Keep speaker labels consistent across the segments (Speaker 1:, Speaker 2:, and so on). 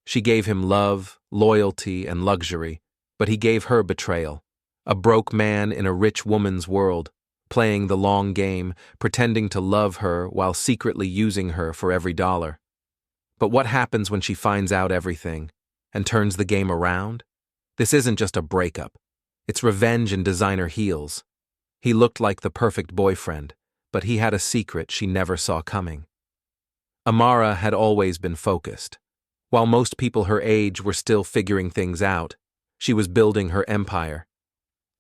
Speaker 1: She gave him love, loyalty, and luxury, but he gave her betrayal. A broke man in a rich woman's world, playing the long game, pretending to love her while secretly using her for every dollar. But what happens when she finds out everything and turns the game around? This isn't just a breakup. It's revenge in designer heels. He looked like the perfect boyfriend, but he had a secret she never saw coming. Amara had always been focused. While most people her age were still figuring things out, she was building her empire.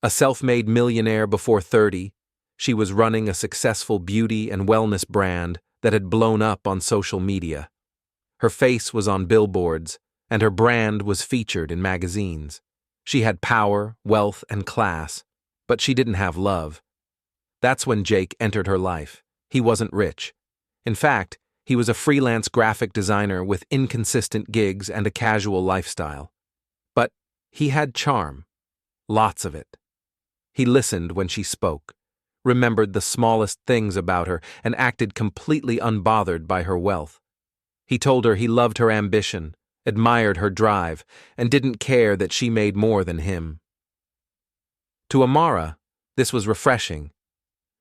Speaker 1: A self-made millionaire before 30, she was running a successful beauty and wellness brand that had blown up on social media. Her face was on billboards, and her brand was featured in magazines. She had power, wealth, and class, but she didn't have love. That's when Jake entered her life. He wasn't rich. In fact, he was a freelance graphic designer with inconsistent gigs and a casual lifestyle. But he had charm. Lots of it. He listened when she spoke, remembered the smallest things about her, and acted completely unbothered by her wealth. He told her he loved her ambition, admired her drive, and didn't care that she made more than him. To Amara, this was refreshing.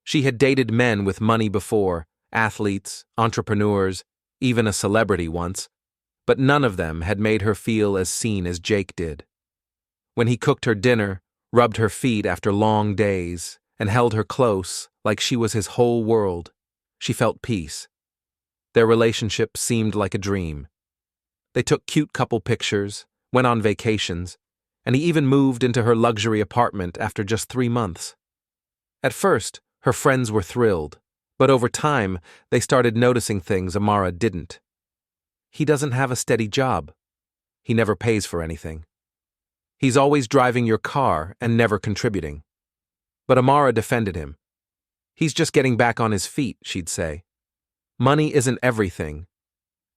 Speaker 1: She had dated men with money before, athletes, entrepreneurs, even a celebrity once, but none of them had made her feel as seen as Jake did. When he cooked her dinner, rubbed her feet after long days, and held her close like she was his whole world, she felt peace. Their relationship seemed like a dream. They took cute couple pictures, went on vacations, and he even moved into her luxury apartment after just 3 months. At first, her friends were thrilled, but over time, they started noticing things Amara didn't. He doesn't have a steady job. He never pays for anything. He's always driving your car and never contributing. But Amara defended him. He's just getting back on his feet, she'd say. Money isn't everything.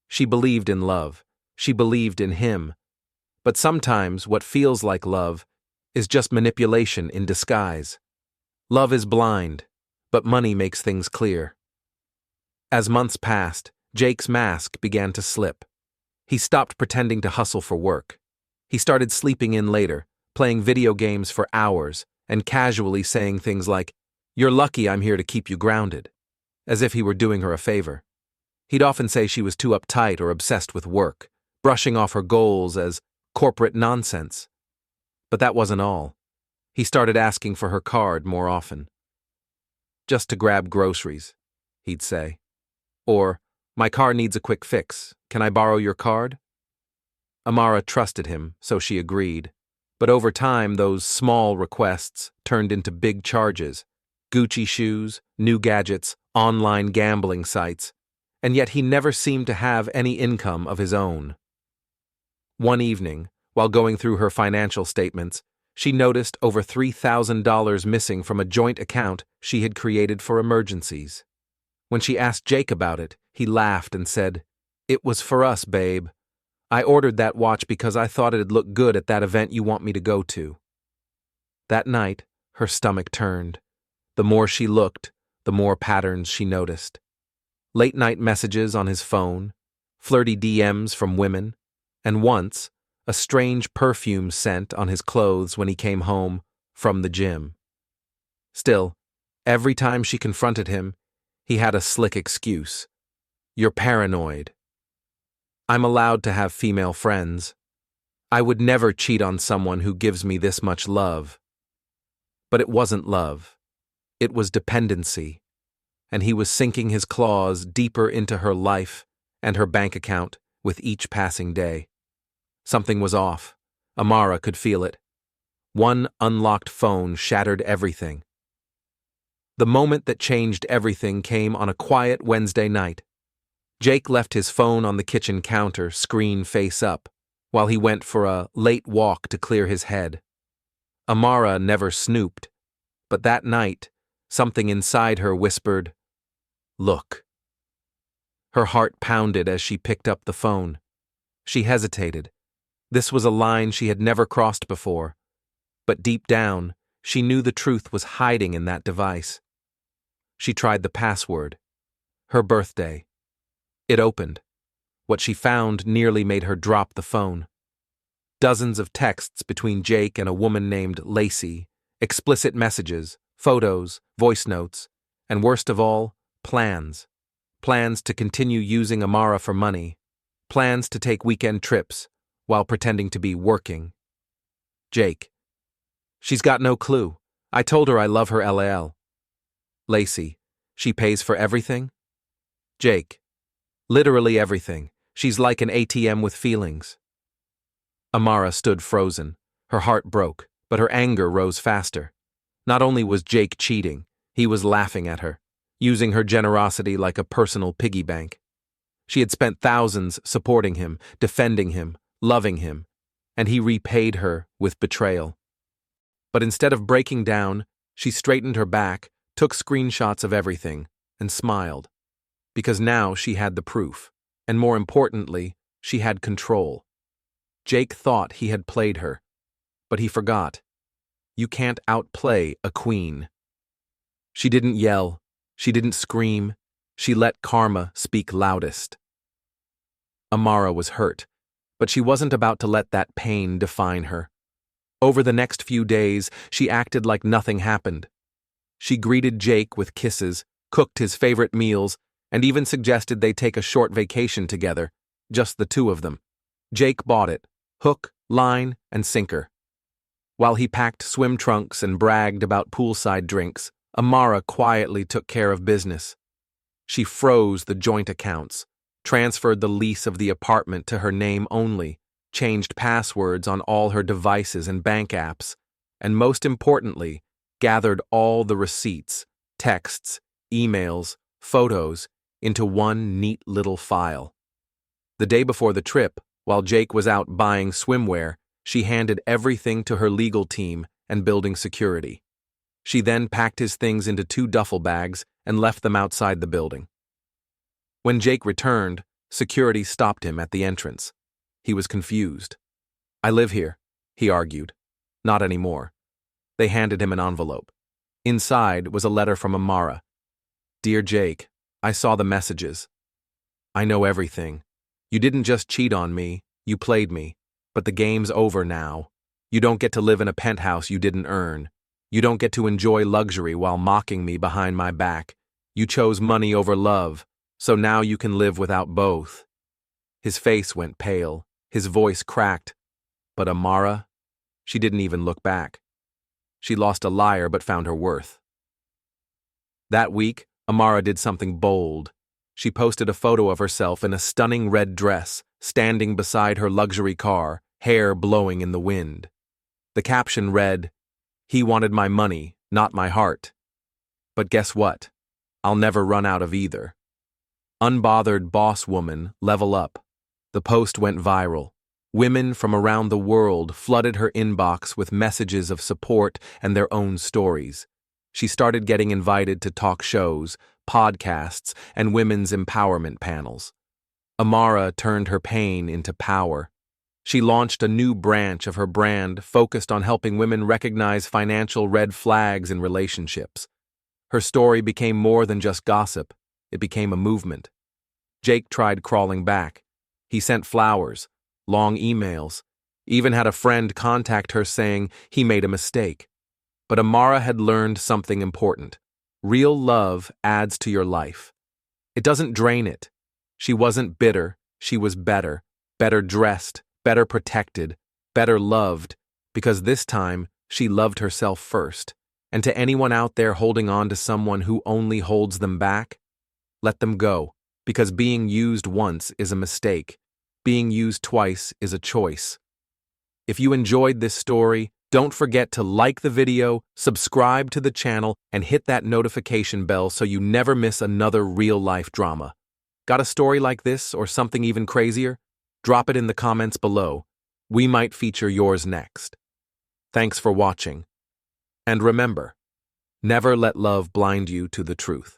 Speaker 1: She believed in love. She believed in him. But sometimes what feels like love is just manipulation in disguise. Love is blind, but money makes things clear. As months passed, Jake's mask began to slip. He stopped pretending to hustle for work. He started sleeping in later, playing video games for hours, and casually saying things like, "You're lucky I'm here to keep you grounded," as if he were doing her a favor. He'd often say she was too uptight or obsessed with work, brushing off her goals as corporate nonsense. But that wasn't all. He started asking for her card more often. "Just to grab groceries," he'd say. Or, "My car needs a quick fix. Can I borrow your card?" Amara trusted him, so she agreed. But over time, those small requests turned into big charges. Gucci shoes, new gadgets, online gambling sites. And yet he never seemed to have any income of his own. One evening, while going through her financial statements, she noticed over $3,000 missing from a joint account she had created for emergencies. When she asked Jake about it, he laughed and said, "It was for us, babe. I ordered that watch because I thought it'd look good at that event you want me to go to." That night, her stomach turned. The more she looked, the more patterns she noticed. Late-night messages on his phone, flirty DMs from women, and once, a strange perfume scent on his clothes when he came home from the gym. Still, every time she confronted him, he had a slick excuse. "You're paranoid. I'm allowed to have female friends. I would never cheat on someone who gives me this much love." But it wasn't love. It was dependency, and he was sinking his claws deeper into her life and her bank account with each passing day. Something was off. Amara could feel it. One unlocked phone shattered everything. The moment that changed everything came on a quiet Wednesday night. Jake left his phone on the kitchen counter, screen face up, while he went for a late walk to clear his head. Amara never snooped, but that night, something inside her whispered, "Look." Her heart pounded as she picked up the phone. She hesitated. This was a line she had never crossed before, but deep down, she knew the truth was hiding in that device. She tried the password. Her birthday. It opened. What she found nearly made her drop the phone. Dozens of texts between Jake and a woman named Lacey, explicit messages, photos, voice notes, and worst of all, plans. Plans to continue using Amara for money. Plans to take weekend trips while pretending to be working. Jake. She's got no clue. I told her I love her LL. Lacey. She pays for everything? Jake. Literally everything. She's like an ATM with feelings. Amara stood frozen. Her heart broke, but her anger rose faster. Not only was Jake cheating, he was laughing at her, using her generosity like a personal piggy bank. She had spent thousands supporting him, defending him, loving him, and he repaid her with betrayal. But instead of breaking down, she straightened her back, took screenshots of everything, and smiled. Because now she had the proof, and more importantly, she had control. Jake thought he had played her, but he forgot. You can't outplay a queen. She didn't yell, she didn't scream, she let karma speak loudest. Amara was hurt, but she wasn't about to let that pain define her. Over the next few days, she acted like nothing happened. She greeted Jake with kisses, cooked his favorite meals, and even suggested they take a short vacation together, just the two of them. Jake bought it, hook, line, and sinker. While he packed swim trunks and bragged about poolside drinks, Amara quietly took care of business. She froze the joint accounts, transferred the lease of the apartment to her name only, changed passwords on all her devices and bank apps, and most importantly, gathered all the receipts, texts, emails, photos into one neat little file. The day before the trip, while Jake was out buying swimwear, she handed everything to her legal team and building security. She then packed his things into 2 duffel bags and left them outside the building. When Jake returned, security stopped him at the entrance. He was confused. "I live here," he argued. "Not anymore." They handed him an envelope. Inside was a letter from Amara. "Dear Jake, I saw the messages. I know everything. You didn't just cheat on me, you played me. But the game's over now. You don't get to live in a penthouse you didn't earn. You don't get to enjoy luxury while mocking me behind my back. You chose money over love, so now you can live without both." His face went pale, his voice cracked. But Amara, she didn't even look back. She lost a liar but found her worth. That week, Amara did something bold. She posted a photo of herself in a stunning red dress, standing beside her luxury car, hair blowing in the wind. The caption read, "He wanted my money, not my heart. But guess what? I'll never run out of either." Unbothered boss woman, level up. The post went viral. Women from around the world flooded her inbox with messages of support and their own stories. She started getting invited to talk shows, podcasts, and women's empowerment panels. Amara turned her pain into power. She launched a new branch of her brand focused on helping women recognize financial red flags in relationships. Her story became more than just gossip. It became a movement. Jake tried crawling back. He sent flowers, long emails, even had a friend contact her saying he made a mistake. But Amara had learned something important. Real love adds to your life. It doesn't drain it. She wasn't bitter, she was better dressed, better protected, better loved, because this time she loved herself first. And to anyone out there holding on to someone who only holds them back, let them go, because being used once is a mistake. Being used twice is a choice. If you enjoyed this story, don't forget to like the video, subscribe to the channel, and hit that notification bell so you never miss another real-life drama. Got a story like this or something even crazier? Drop it in the comments below. We might feature yours next. Thanks for watching. And remember, never let love blind you to the truth.